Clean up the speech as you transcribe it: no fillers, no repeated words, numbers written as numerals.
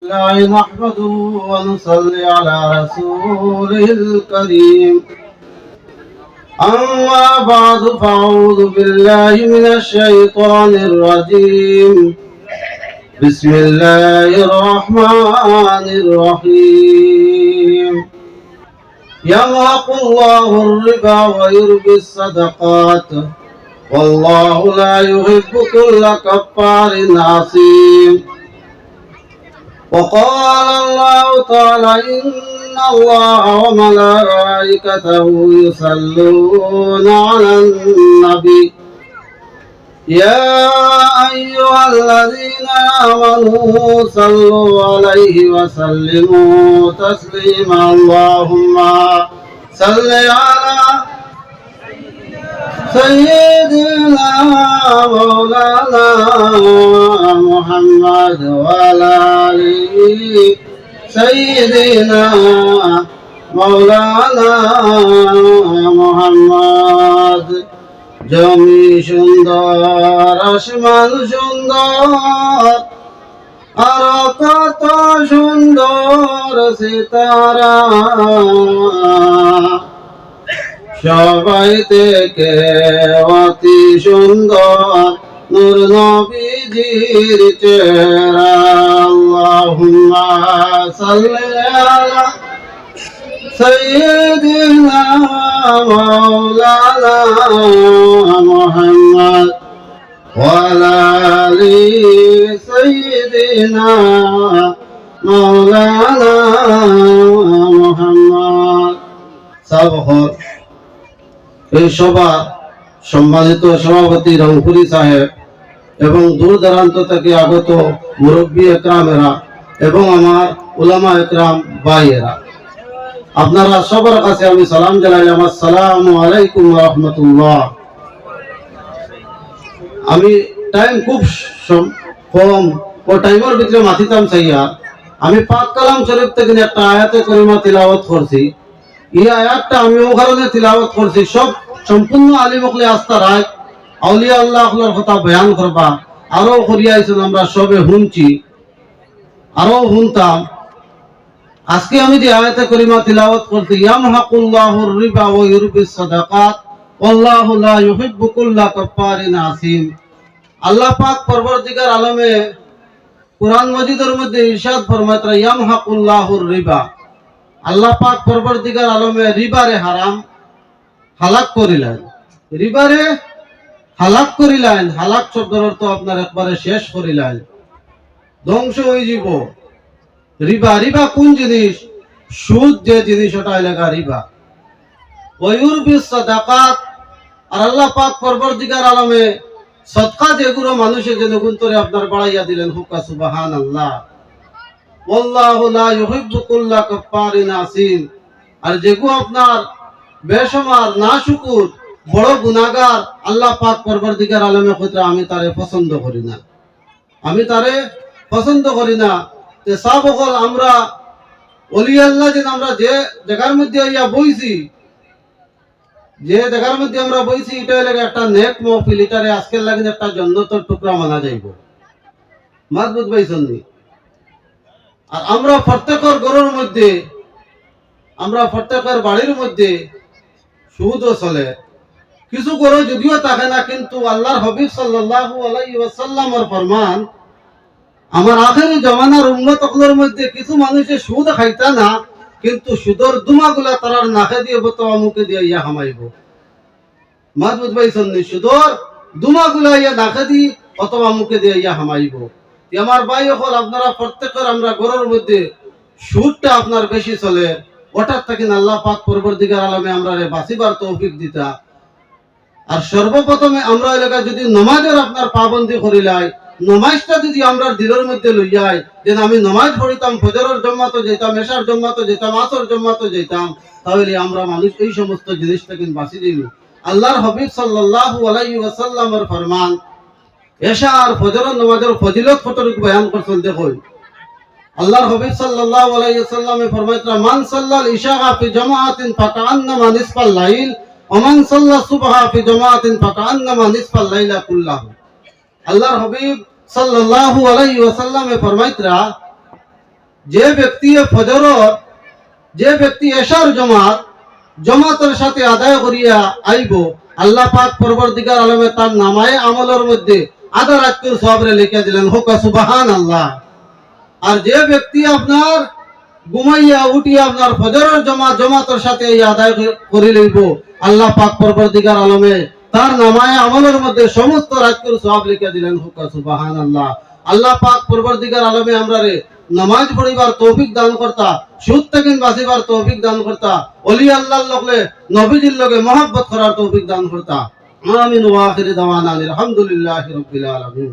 الله نحمده ونصلي على رسوله الكريم. أما بعد فأعوذ بالله من الشيطان الرجيم. بسم الله الرحمن الرحيم. يمحق الله الربا ويربي الصدقات والله لا يحب كل كفار عصيم. وقال الله تعالى إن الله وملائكته يصلون على النبي يا أيها الذين آمنوا صلوا عليه وسلموا تسليما. اللهم صل على سيدنا مولانا محمد وعلى آله سيدنا مولانا محمد. জমি সুন্দর আসমান সুন্দর আর কত সুন্দর সিতারা, সবাই থেকে অতি সুন্দর নূর নবীজির চেহারা। আল্লাহুম্মা সাল্লি আলা সাইয়্যিদিনা মাওলানা মুহাম্মদ ওয়া আলা আলি সাইয়্যিদিনা মাওলানা মুহাম্মদ। সাবহর এই সভা সম্মানিত সভাপতি রংপুরি সাহেব এবং দূর দূরান্ত থেকে আগত মুরব্বী একরামেরা এবং আমার উলামা একরাম ভাইয়েরা, আপনারা সবার কাছে আমি সালাম জানাইলাম, আসসালামু আলাইকুম ওয়া রাহমাতুল্লাহ। আমি টাইম খুব কম ও টাইমের ভিতরে মাথিতাম চাইয়া আমি পাক কালাম শরীফ থেকে একটা আয়াতে করিমা তিলাওয়াত করছি। এই আয়াতটা আমি ও কারণে তিলাওয়াত করছি, সব সম্পূর্ণ আলিম হকলে আস্থা রাখ আউলিয়া আল্লাহর কথা বয়ান করবা আরো করিয়াইছেন, আমরা সবে শুনছি আরো শুনতাম। আজকে আমি যে আয়াতে করিমা তিলাওয়াত করছি, ইয়ামহাকুল্লাহুর রিবা ওয়া ইউরবিস সাদাকাত ওয়াল্লাহু লা ইউহিব্বু কুল্লা কাফফারিন আসিম। আল্লাহ পাক পরবর্তীকার আলমে কুরআন মজিদের মধ্যে ইরশাদ ফরমায়, ইয়ামহাকুল্লাহুর রিবা, আল্লাহ পাক পরবর্তীকার আলমে রিবারে হারাম হালাক করিলেন, রিবারে হালাক করিলেন। হালাক শব্দের অর্থ আপনার একবারে শেষ করিলেন, ধ্বংস হয়ে যাব। রিবা, রিবা কোন জিনিস? সুদ যে জিনিস ওটা এলাকা রিবা। ওয়ুরবিস সাদাকাত, আর আল্লাহ পাক পরবর্তীকার আলমে সদকা যেগুলো মানুষের জন্য গুন্তরে আপনার বাড়াইয়া দিলেন, হুক্কা সুবহানাল্লাহ। ওয়াল্লাহু লা ইউহিব্বু কুল্লা কাফফারিন আসিম, আর যেগুলো আপনার বেশমার না শুকুর বড় গুনাহগার, আল্লাহ পাক পরবর্তীকার আলমে কইতে আমি তারে পছন্দ করি না, আমি তারে পছন্দ করি না। তে সাবকল আমরা ওলি আল্লাহ যে আমরা যে জায়গার মধ্যে ইয়া বইছি, যে জায়গার মধ্যে আমরা বইছি, এটা লাগে একটা নেক মহফিল, এটারে আজকের লাগে একটা জান্নাতের টুকরা মানা যাইব। মজবুত বাইছনি। আর আমরা প্রত্যেকের ঘরের মধ্যে, আমরা প্রত্যেকের বাড়ির মধ্যে সুদও চলে, কিছু ঘরে যদিও থাকে না, কিন্তু আল্লাহর হাবিব সাল্লাল্লাহু আলাইহি ওয়াসাল্লামের ফরমান, আমার আখেরি জমানার উম্মত সকলের মধ্যে কিছু মানুষে সুদ খাইতা না, কিন্তু সুদর দুমাগুলা তারার নাকে দিয়ে বতোয়া মুখে দিয়ে ইয়া হামাইব। মজবুত বাইছন, সুদর দুমাগুলা ইয়া নাকে দিয়ে অথবা মুখে দিয়ে ইয়া হামাইব। আমার ভাই হল আপনারা প্রত্যেকের আমরা ঘরের মধ্যে সুদটা আপনার বেশি চলে, ওটার থেকে আল্লাহ পাক পরবর্তীকার আলমে আমরা বাঁচিবার তৌফিক দিতা। আর সর্বপ্রথমে আমরা এলাকায় যদি নমাজের আপনার পাবন্দি করিলাই, নমাজটা যদি আমরা দিলের মধ্যে লইয়াই যে আমি নমাজ পড়িতাম, ফজরের জম্মাতো যেতাম, এশার জম্মাতো যেতাম, আসর জম্মাতো যেতাম, তাহলে আমরা মানুষ এই সমস্ত জিনিস থেকে বাঁচি দিব। আল্লাহর হাবিব সাল্লাল্লাহু আলাইহি ওয়াসাল্লামের ফরমান, এশা আর ফজরের নামাজের ফজিলত কতটুকু বয়ান করছেন দেখুন। আল্লাহর হাবিব সাল্লাল্লাহু আলাইহি ওয়াসাল্লাম ফরমাইতা, মান সাল্লাল ইশা ফি জামাআতিন ফাকান্নামা নিসফাল লাইল ওয়া মান সাল্লা সুবহা ফি জামাআতিন ফাকান্নামা নিসফাল লাইলা কুল্লাহু। আল্লাহর হাবিব সাল্লাল্লাহু আলাইহি ওয়াসাল্লাম ফরমাইতা, যে ব্যক্তি ফজরর যে ব্যক্তি এশার জমাতের সাথে আদায় করিয়া আইব, আল্লাহ পাক পরবর্তীকার আলমে তার নামায় আমলের মধ্যে আধা রাত্রির সবরে লিখে দিলেন, হোক সুবহান আল্লাহ। আর যে ব্যক্তি আপনার ঘুমাইয়া উঠিয়া আপনার ফজরের জমাতের সাথে এই আদায় করে লইব, আল্লাহ পাক পরবর্তীকার আলমে তার নামায় আমলের মধ্যে সমস্ত রাত্রির সব লিখে দিলেন, হোক সুবহান আল্লাহ। আল্লাহ পাক পরবর্তীকার আলমে আমরা রে নামাজ পড়িবার তৌফিক দান করতা, সুদ থেকে বাঁচিবার তৌফিক দান করতা, অলি আল্লাহর লগে নবীজির লগে মহব্বত করার তৌফিক দান করতা। আমিন ওয়া আখির দাওয়ানা আলহামদুলিল্লাহি রাব্বিল আলামিন।